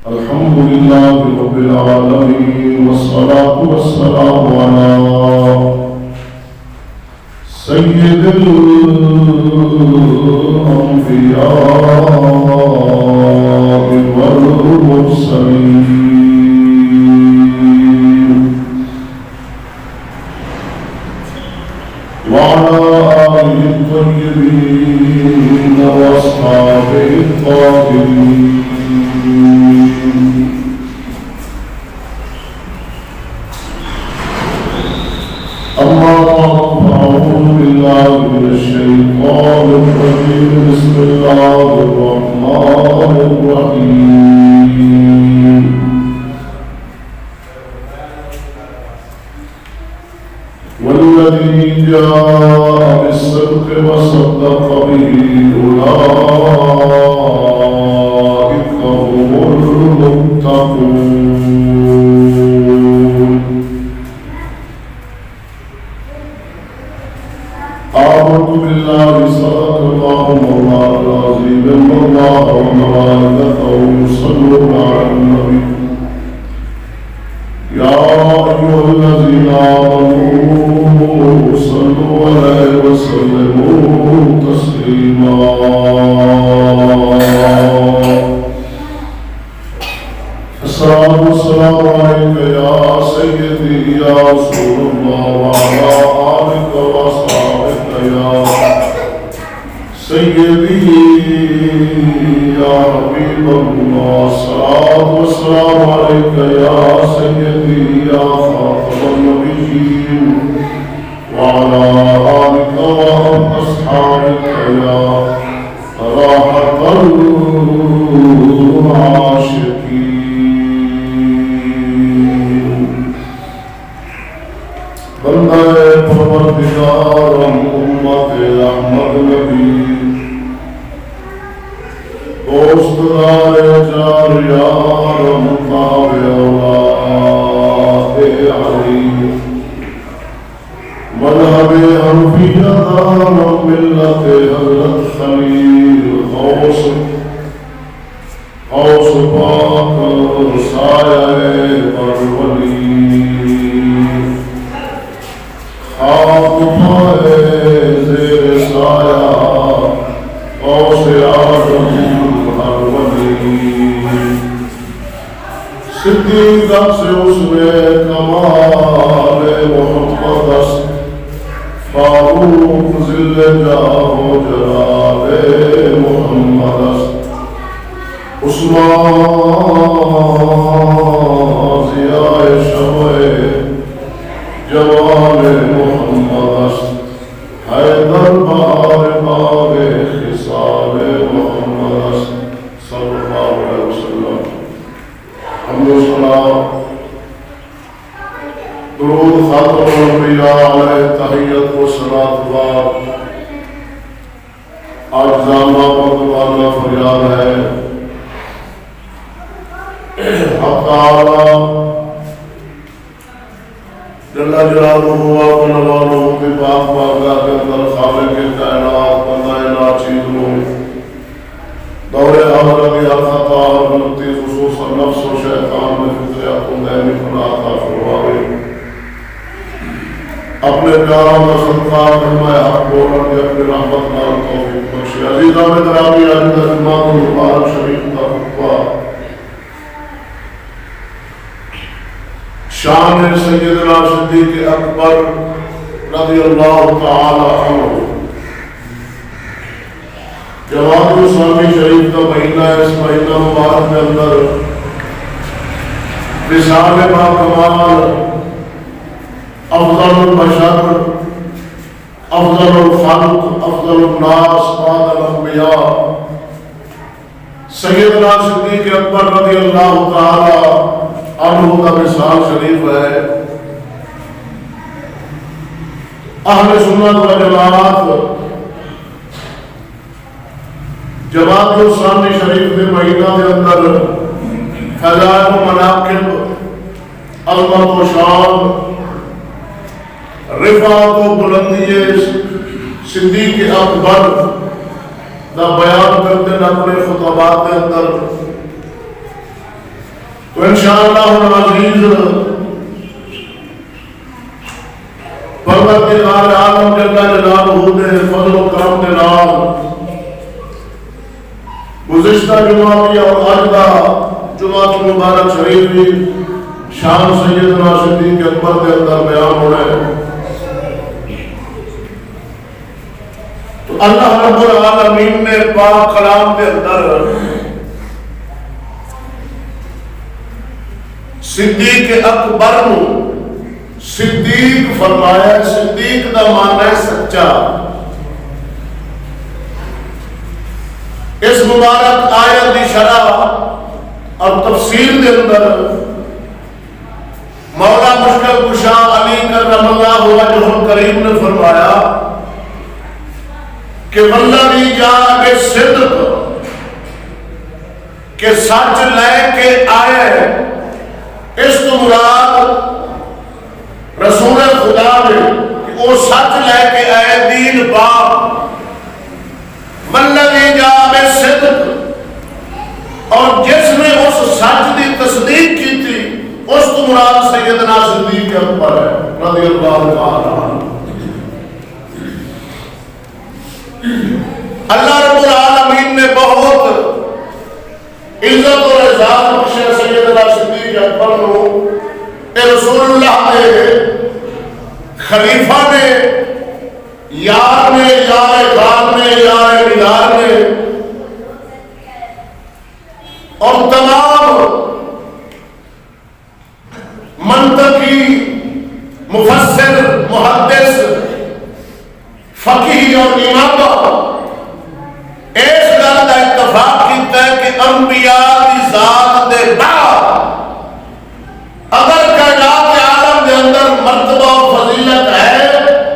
الحمد لله رب العالمين والصلاة والسلام على سيد الأنبياء والمرسلين وعلى آله الطيبين وأصحابه الطاهرين. أما بعد فأعوذ بالله من الشيطان الرجيم. بسم الله الرحمن الرحيم. والذي جاء بالصدق وصدق به أولئك هم المتقون. آمنت بالله صدق الله مولانا العظيم إن الله وملائكته يصلون على النبي يا أيها الذين آمنوا صلوا عليه وسلموا تسليما. الصلاة والسلام عليك يا سيدي يا رسول الله وعلى آلك وأصحابك يا سيدي يا حبيب الله. الصلاة والسلام عليك يا سيدي يا خاتم النبيين وعلى آلك وأصحابك يا راحة العاشقين. بندہ پروردگار امت احمد نبی دوست دار جار یار مطابع اولاد علی مذہب حنفیہ دار ملت حضرت خلیل غوث پاک سایہ پرولی خاک پائے زیر سایہ غوث اعظم صدیق سے اس میں کمال محمد است فاروق ذل جاہ جلال محمد است عثمان ضیاء شمع جوال محمد است حیدر بہار باغ خصال محمد است صلی اللہ علیہ وسلم. حمد و ثنا درود خاتم الانبیاء علیہ تحیت و صلاۃ و آج زامہ پردوانا فریاد ہے حق تعالی جل جلالہ و نوالہ کے پاک بارگاہ کے اندر خالق کائنات بندہ ناچیز نو دور حضرت الخطا اور غلطی خصوصا نفس و شیطان میں فطرہ کو دینی فنا عطا فرمائے. اپنے پیاروں کا صدقہ فرمائے حق بولن کے اپنی رحمت نال توفیق بخشے. عزیزاں میں گرامی آج خدمت مبارک شریف کا خطبہ شان سیدنا صدیق اکبر رضی اللہ تعالی عنہ. جواد الاسلامی شریف کا مہینہ ہے. اس مہینہ مبارک کے اندر رسال با کمال افضل البشر افضل الخلق افضل الناس بعد الانبیاء سیدنا صدیق اکبر رضی اللہ تعالی عنہ کا وصال شریف ہے. اہل سنت و جماعت جماعت الثانی شریف کے مہینہ کے اندر فضائل و مناقب عظمت و شان رفعت و بلندی صدیق اکبر دا بیان کرتے ہیں اپنے خطبات کے اندر. تو انشاءاللہ العزیز پروردگار عالم جل جلالہ دے فضل و کرم دے نال گزشتہ جمعہ اور آج کا جمعہ مبارک شریف بھی شان سیدنا صدیق اکبر کے اندر بیان ہونا ہے. تو اللہ رب العالمین نے پاک کلام کے اندر صدیق اکبر نو صدیق فرمایا. صدیق دا معنی ہے سچا. اس مبارک آیت دی شرح اور تفسیر کے اندر مولا مشکل کشا علی کرم اللہ وجہ الکریم نے فرمایا کہ والذی جاء بالصدق کہ سچ لے کے آئے. اس تو مراد رسول خدا نے کہ وہ سچ لے کے آئے دین پاک. والذی جاء بالصدق اور جس نے اس سچ کی تصدیق کی تھی اس تو مراد سیدنا صدیق اکبر ہے رضی اللہ تعالی عنہ. اللہ رب العالمین نے بہت عزت اور اعزاز بخشے سیدنا صدیق اکبر کو. رسول اللہ نے خلیفہ نے یار نے یار غار نے یار مدار نے اور تمام منطقی مفسر محدث فقیہ اور امام اس گل کا اتفاق کیتا ہے کہ انبیاء کی ذات دے بعد اگر کائنات عالم کے اندر مرتبہ و فضیلت ہے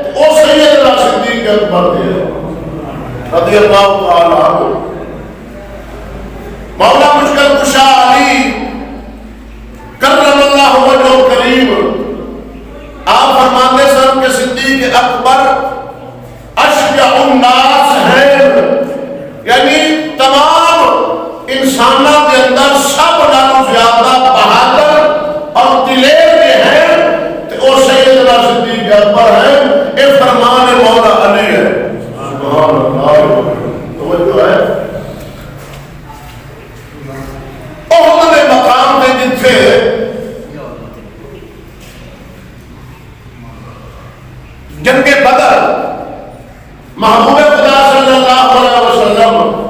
تو وہ سیدنا صدیق اکبر دے رضی اللہ تعالی عنہ. مولا مشکل کشا علی کرم اللہ وجہ الکریم آپ فرماتے سن کہ صدیق اکبر اشجع الناس ہے. یعنی تمام انسانوں کے اندر سب نالوں زیادہ بہادر اور دلیر کے ہیں تو وہ سیدنا صدیق اکبر ہے. یہ فرمان مولا علی ہے. سبحان اللہ. توجہ ہے احد کے مقام پہ جتھے جنگ بدر محبوب خدا صلی اللہ علیہ وسلم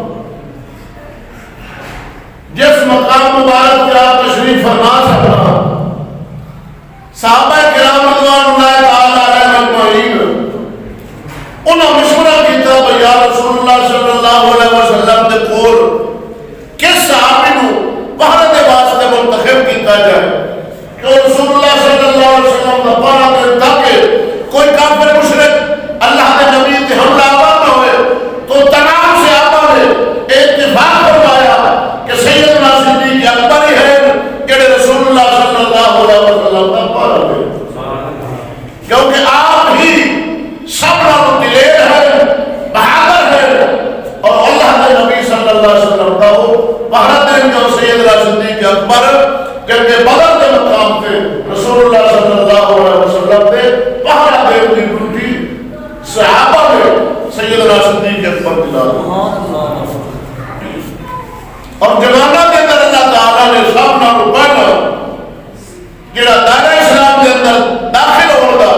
جس مقام مبارک پہ آپ تشریف فرما سکتا صحابہ کرام رضوان اللہ تعالی علیہ اجمعین انہوں مشورہ کیتا کہ یا رسول اللہ صلی اللہ علیہ وسلم دے کول کس صحابی نو پہرے دے واسطے منتخب کیتا جائے کہ رسول اللہ صلی اللہ علیہ وسلم دا پہرا دے تاکہ کوئی کافر مشرک اللہ کے نبی تے حملہ آباد نہ ہوئے. تو تمام سے آبا نے اتفاق فرمایا کہ سیدنا صدیق اکبر ہی ہے کہ رسول اللہ صلی اللہ علیہ وسلم کا پہرا دے. کیونکہ آپ ہی سب نالوں دلیر ہے بہادر ہے اور اللہ کے نبی صلی اللہ علیہ وسلم کا وہ پہرا دیں جو سیدنا صدیق اکبر جنگ بدر کے مقام پہ رسول اللہ صلی اللہ علیہ وسلم نے پہرا دے کی ڈیوٹی صحابہ نے سیدنا صدیق اکبر دلا دی. اور زمانہ کے اندر اللہ تعالیٰ نے سب نالوں پہلا جڑا دائرہ اسلام کے اندر داخل ہوگا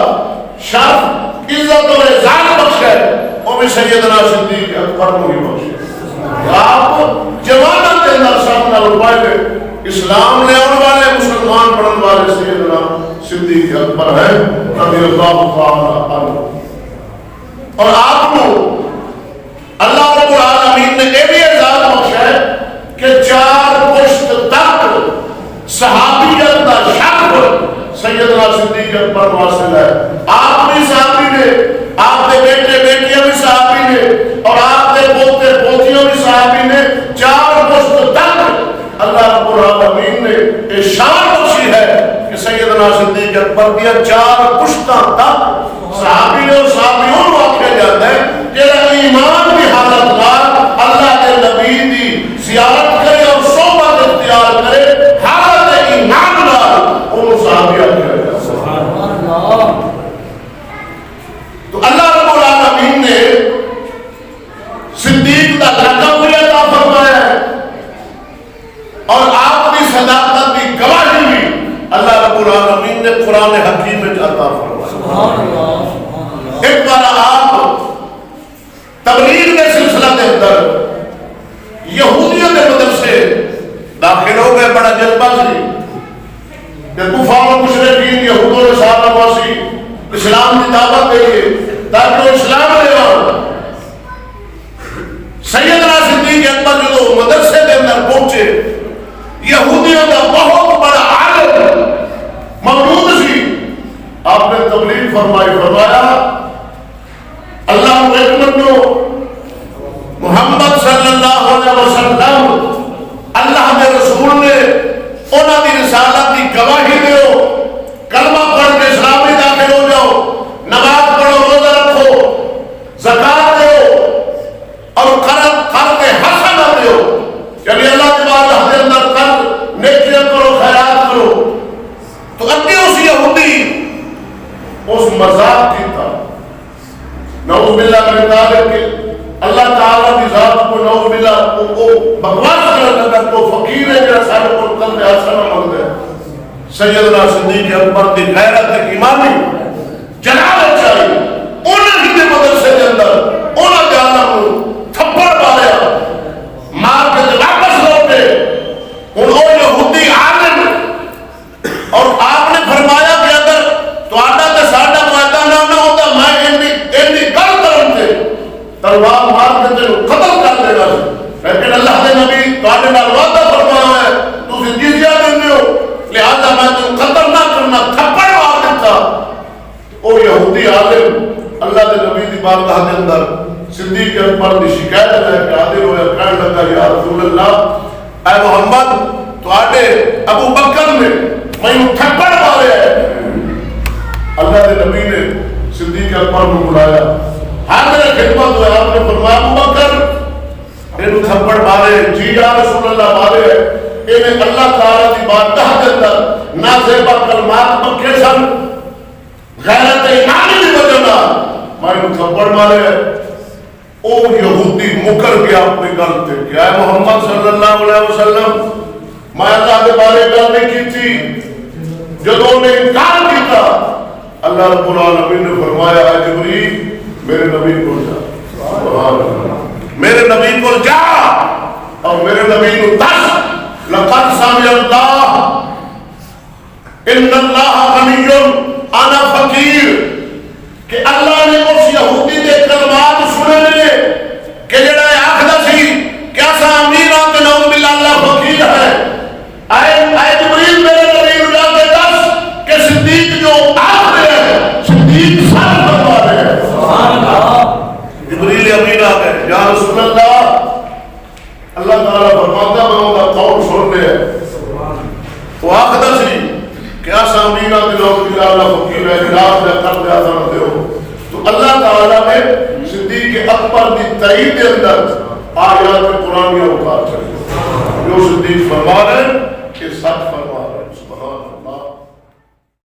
شرف عزت اور اعزاز بخش ہے وہ بھی سیدنا صدیق اکبر کو ہی بخش ہے. آپ زمانہ کے اندر سب نالوں پہلے اسلام لے آنے والے مسلمان پڑھنے والے سیدنا صدیق اکبر ہے رضی اللہ تعالی عنہ. اور آپ کو اللہ رب العالمین نے یہ بھی اعزاز بخشا ہے کہ 4 پشت تک صحابیت کا شرف سیدنا صدیق اکبر واصل ہے. آپ بھی صحابی نے, آپ کے بیٹے بیٹیاں بھی صحابی نے اور آپ کے پوتے پوتیاں بھی صحابی نے. 4 پشت تک اللہ رب العالمین نے یہ شان بخشی ہے کہ سیدنا صدیق اکبر دیا 4 پشتاں تک صحابی اور صحابیوں واقع جاتا ہے جہاں ایمان کی حالت نال اللہ کے نبی دی زیارت کرے اور صحبت اختیار کرے. حالت صداقت کی گواہی بھی اللہ رب العالمین نے قرآن حکیم میں عطا فرمایا۔ ایک بار آپ تبلیغ کے سلسلہ کے اندر یہودیوں کے مدرسے داخل ہو گئے، بڑا جذبہ سی کہ کفار و مشرکین یہود و نصارا واسی اسلام کی دعوت دے تاکہ وہ اسلام لے آؤ۔ سیدنا صدیق اکبر جو مدرسے کے اندر پہنچے، یہودیوں کا بہت بڑا عالم موجود سی، آپ نے تبلیغ فرمایا اللہ اکبر محمد صلی اللہ علیہ وسلم اللہ کے رسول نے انہوں کی رسالت کی گواہی دیو، کلمہ پڑھ کے اسلام میں داخل ہو جاؤ، نماز پڑھو، روزہ رکھو، زکات دو اور قرض کے حسنہ دیو، یعنی اللہ کے بارگاہ کے اندر قرض نیکیاں کرو، خیرات کرو۔ تو اگے اس یہودی اس مذاق کی تھا، نعوذ باللہ من ذالک کہ اللہ تعالیٰ کی ذات کو نعوذ باللہ کو بکواس کرنے لگا، تو فقیر ہے جڑا سارے کو قرض حسنہ مانگتا ہے۔ سیدنا صدیق اکبر کی غیرت ایمانی جلالت چاہیے، انہوں ہی کے مدرسے کے اندر انہوں نے اللہ کو تھپڑ ماریا، مار کے واپس لوٹے۔ ان وہ یہودی عالم اور آپ نے فرمایا کہ اگر تہاڈا تے ساڈا معاہدہ نہ ہوتا میں اینی گل کرن تے تلوار مار کے تینوں قتل کر دے گا، لیکن اللہ کے نبی تہاڈے نال وعدہ فرمایا ہے تسی جزیہ دیندے ہو، لہذا میں تم قتل نہ کرنا، تھپڑ مار دیتا۔ او یہودی عالم اللہ کے نبی دی بارگاہ کے اندر صدیق اکبر کی شکایت لے کے حاضر ہویا، کہنے لگا یا رسول اللہ، اے محمد تہاڈے ابو بکر نے میں تھپڑ مارے ہے۔ اللہ کے نبی نے صدیق اکبر کو بلایا، حاضر خدمت ہوئے، آپ نے فرمایا ابو بکر انہوں تھپڑ مارے؟ جی یا رسول اللہ مارے ہے، انہیں اللہ تعالیٰ کی بارگاہ کے اندر نازیبہ کلمات بکے سن، غیرت ایمانی کی وجہ نہ میں انہوں تھپڑ مارے ہے۔ او یہودی مکر گیا اپنی گل تے کہ اے محمد صلی اللہ علیہ وسلم میں اللہ کے بارے گل نہیں کی تھی، جدوں نے انکار کیتا اللہ رب العالمین نے فرمایا اے جبریل میرے نبی کو جا، سبحان اللہ، میرے نبی کو جا اور میرے نبی کو دس لقد سمع اللہ ان اللہ غنی انا فقیر، کہ اللہ نے اس یہودی دے کلمات سنے نے کہ جڑا آکھدا سی کہ اساں امیراں تے نعوذ باللہ اللہ فقیر ہے۔ اے جبریل میرے نبی کو جا کے دس کہ صدیق جو آکھ رہے ہیں صدیق سچ فرما رہے ہیں۔ سبحان اللہ۔ جبریل امین آ گئے، یا رسول اللہ اللہ تعالیٰ فرماتا میں ان کا قول سن لے، وہ آکھدا سی کہ اساں امیراں تے نعوذ باللہ اللہ فقیر ہے، جناب دے کر دے آسان دے ہو۔ تو اللہ تعالیٰ نے صدیق اکبر کی تائید کے اندر آیات قرآنیہ اتار کر جو صدیق فرما رہے کہ سچ